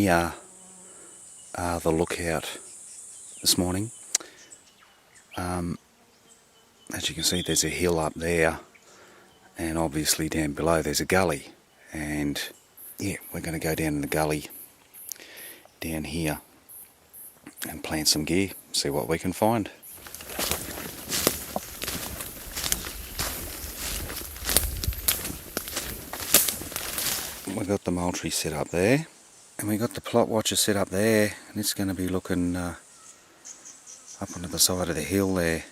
near the lookout this morning. As you can see, there's a hill up there, and obviously down below there's a gully, and yeah, we're going to go down in the gully down here and plant some gear, see what we can find. We got the mulch set up there, and we got the plot watcher set up there, and it's going to be looking up onto the side of the hill there.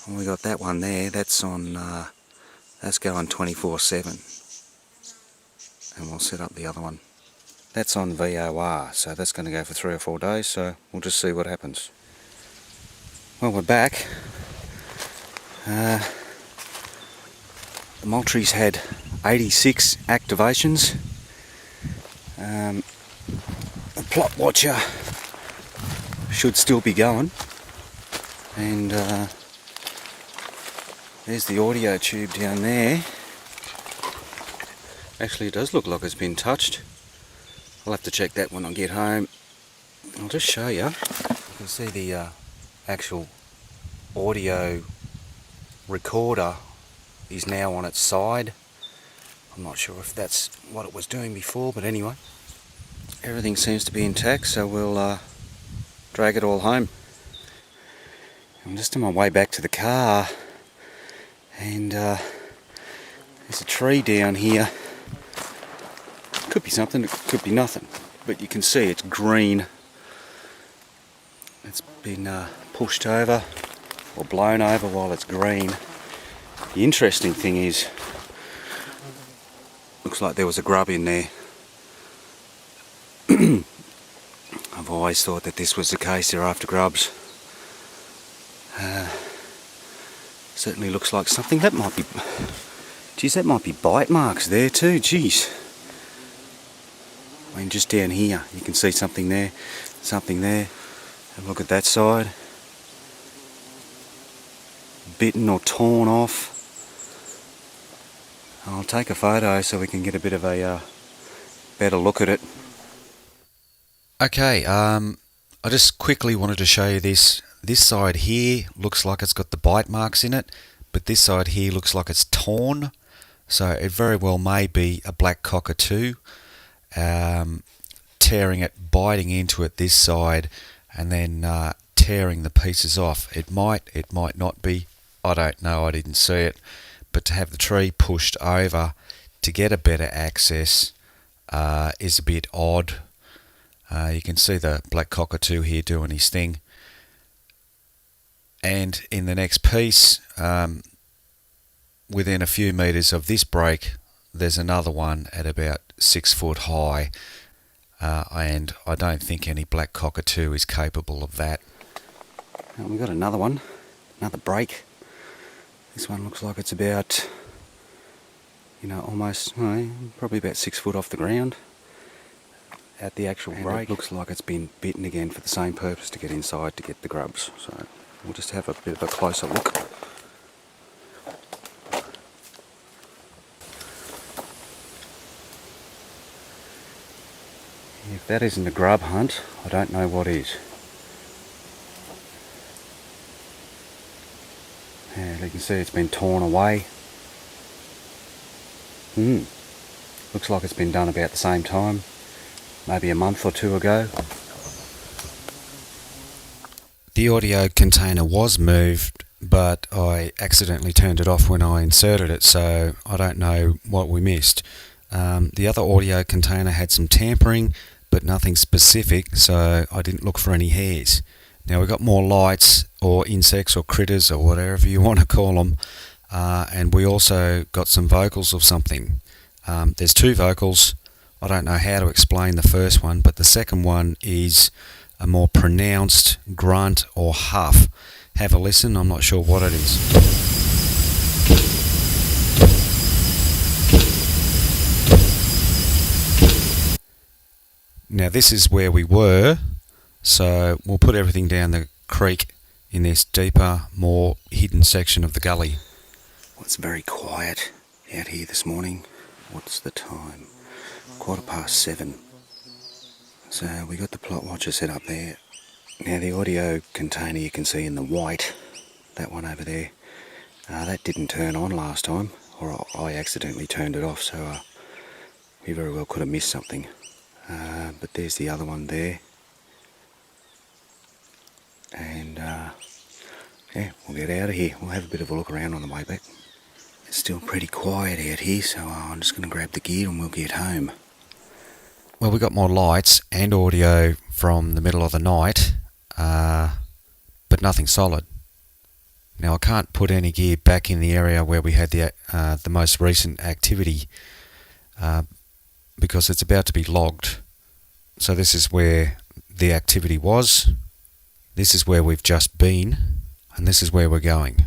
And we got that one there, that's on that's going 24/7, and we'll set up the other one. That's on VOR, so that's going to go for 3 or 4 days, so we'll just see what happens. Well, we're back. The Moultrie's had 86 activations. The plot watcher should still be going, and there's the audio tube down there. Actually, it does look like it's been touched. I'll have to check that when I get home. I'll just show you. You can see the actual audio recorder is now on its side. I'm not sure if that's what it was doing before, but anyway, everything seems to be intact, so we'll drag it all home. I'm just on my way back to the car, and there's a tree down here. Could be something, it could be nothing, but you can see it's green. It's been pushed over or blown over while it's green. The interesting thing is, looks like there was a grub in there. I've always thought that this was the case, they're after grubs. Certainly looks like something. That might be, geez, that might be bite marks there too, geez. I mean, just down here, you can see something there, and look at that side. Bitten or torn off. I'll take a photo so we can get a bit of a better look at it. Okay, I just quickly wanted to show you this. This side here looks like it's got the bite marks in it, but this side here looks like it's torn. So it very well may be a black cockatoo tearing it, biting into it this side, and then tearing the pieces off. It might not be. I don't know, I didn't see it. But to have the tree pushed over to get a better access is a bit odd. You can see the black cockatoo here doing his thing. And in the next piece, within a few metres of this break, there's another one at about 6 foot high. And I don't think any black cockatoo is capable of that. Well, we've got another one, another break. This one looks like it's about, almost, probably about 6 foot off the ground at the actual break. It looks like it's been bitten again for the same purpose, to get inside to get the grubs. So we'll just have a bit of a closer look. If that isn't a grub hunt, I don't know what is. Yeah, you can see it's been torn away. Looks like it's been done about the same time, maybe a month or 2 ago. The audio container was moved, but I accidentally turned it off when I inserted it, so I don't know what we missed. The other audio container had some tampering, but nothing specific, so I didn't look for any hairs. Now we've got more lights or insects or critters or whatever you want to call them, and we also got some vocals of something. There's 2 vocals. I don't know how to explain the first one, but the second one is a more pronounced grunt or huff. Have a listen, I'm not sure what it is. Now this is where we were, so we'll put everything down the creek in this deeper, more hidden section of the gully. Well, it's very quiet out here this morning. What's the time? 7:15. So we got the plot watcher set up there. Now the audio container you can see in the white, that one over there, that didn't turn on last time, or I accidentally turned it off, so we very well could have missed something. But there's the other one there. And yeah, we'll get out of here. We'll have a bit of a look around on the way back. It's still pretty quiet out here, so I'm just going to grab the gear and we'll get home. Well, we got more lights and audio from the middle of the night, but nothing solid. Now I can't put any gear back in the area where we had the most recent activity because it's about to be logged. So this is where the activity was, this is where we've just been, and this is where we're going.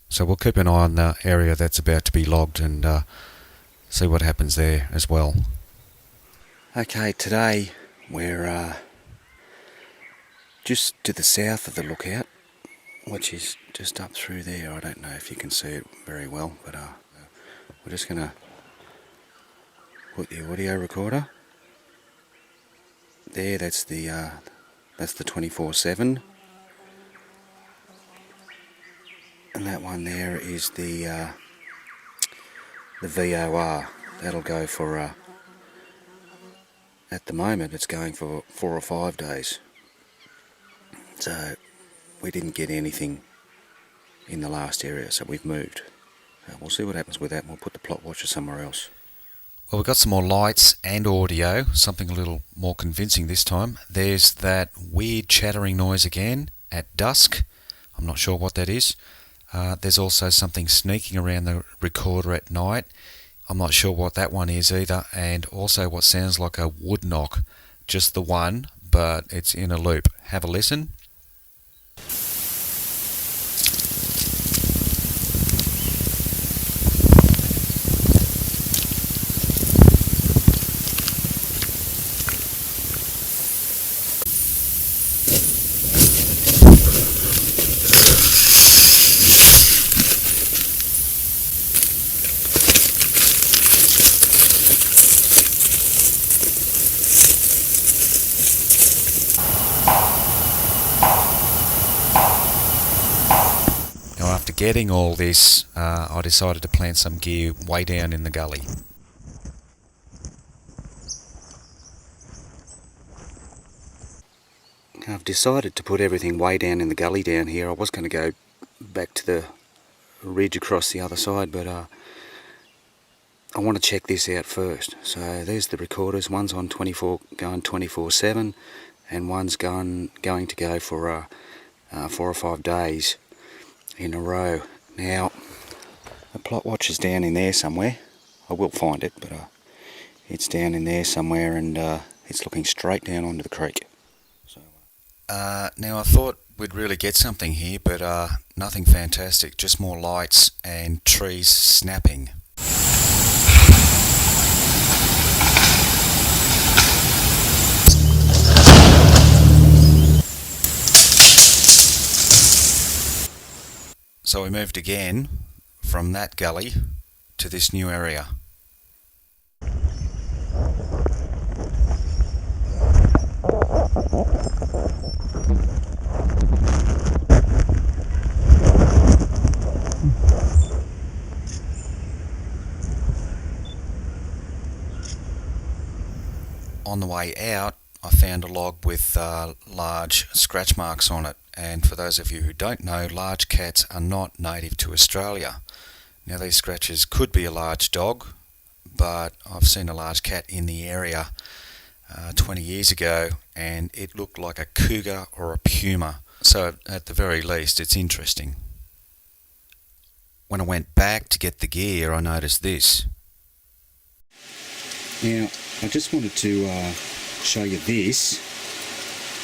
So we'll keep an eye on the area that's about to be logged and see what happens there as well. Okay, today we're just to the south of the lookout, which is just up through there. I don't know if you can see it very well, but we're just going to put the audio recorder there. That's the 24/7, and that one there is the VOR. That'll go for at the moment it's going for 4 or 5 days. So we didn't get anything in the last area, so we've moved. We'll see what happens with that, and we'll put the plot watcher somewhere else. Well, we've got some more lights and audio, something a little more convincing this time. There's that weird chattering noise again at dusk. I'm not sure what that is. There's also something sneaking around the recorder at night. I'm not sure what that one is either, and also what sounds like a wood knock. Just the one, but it's in a loop. Have a listen. After getting all this, I decided to plant some gear way down in the gully. I've decided to put everything way down in the gully down here. I was going to go back to the ridge across the other side, but I want to check this out first. So there's the recorders. One's on going 24/7, and one's going to go for 4 or 5 days in a row. Now the plot watcher's down in there somewhere. I will find it, but it's down in there somewhere, and it's looking straight down onto the creek. So now I thought we'd really get something here, but nothing fantastic, just more lights and trees snapping. So we moved again from that gully to this new area. On the way out, I found a log with large scratch marks on it. And for those of you who don't know, large cats are not native to Australia. Now these scratches could be a large dog, but I've seen a large cat in the area 20 years ago, and it looked like a cougar or a puma. So at the very least, it's interesting. When I went back to get the gear, I noticed this. Now, I just wanted to show you this.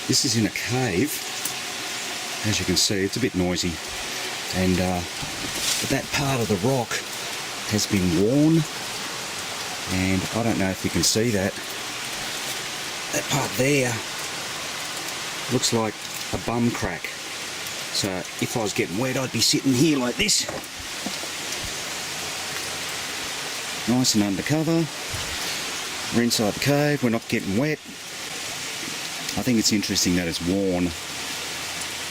This is in a cave. As you can see, it's a bit noisy, and that part of the rock has been worn, and I don't know if you can see that. That part there looks like a bum crack. So if I was getting wet, I'd be sitting here like this, nice and undercover. We're inside the cave, we're not getting wet, I think it's interesting that it's worn.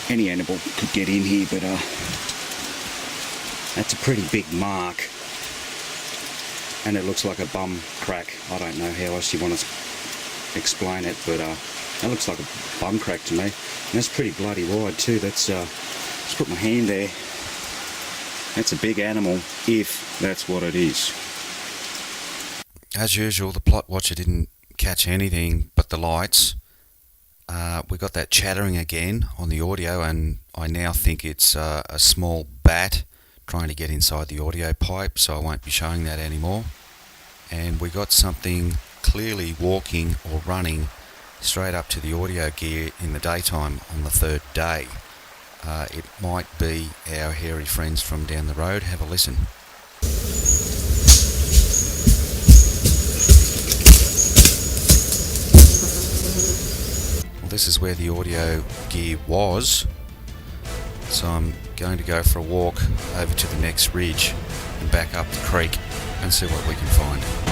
Any animal could get in here, but that's a pretty big mark. And it looks like a bum crack. I don't know how else you want to explain it, but that looks like a bum crack to me. And that's pretty bloody wide too. That's just put my hand there. That's a big animal, if that's what it is. As usual, the plot watcher didn't catch anything but the lights. We got that chattering again on the audio, and I now think it's a small bat trying to get inside the audio pipe, so I won't be showing that anymore. And we got something clearly walking or running straight up to the audio gear in the daytime on the third day. It might be our hairy friends from down the road. Have a listen. Well, this is where the audio gear was, so I'm going to go for a walk over to the next ridge and back up the creek and see what we can find.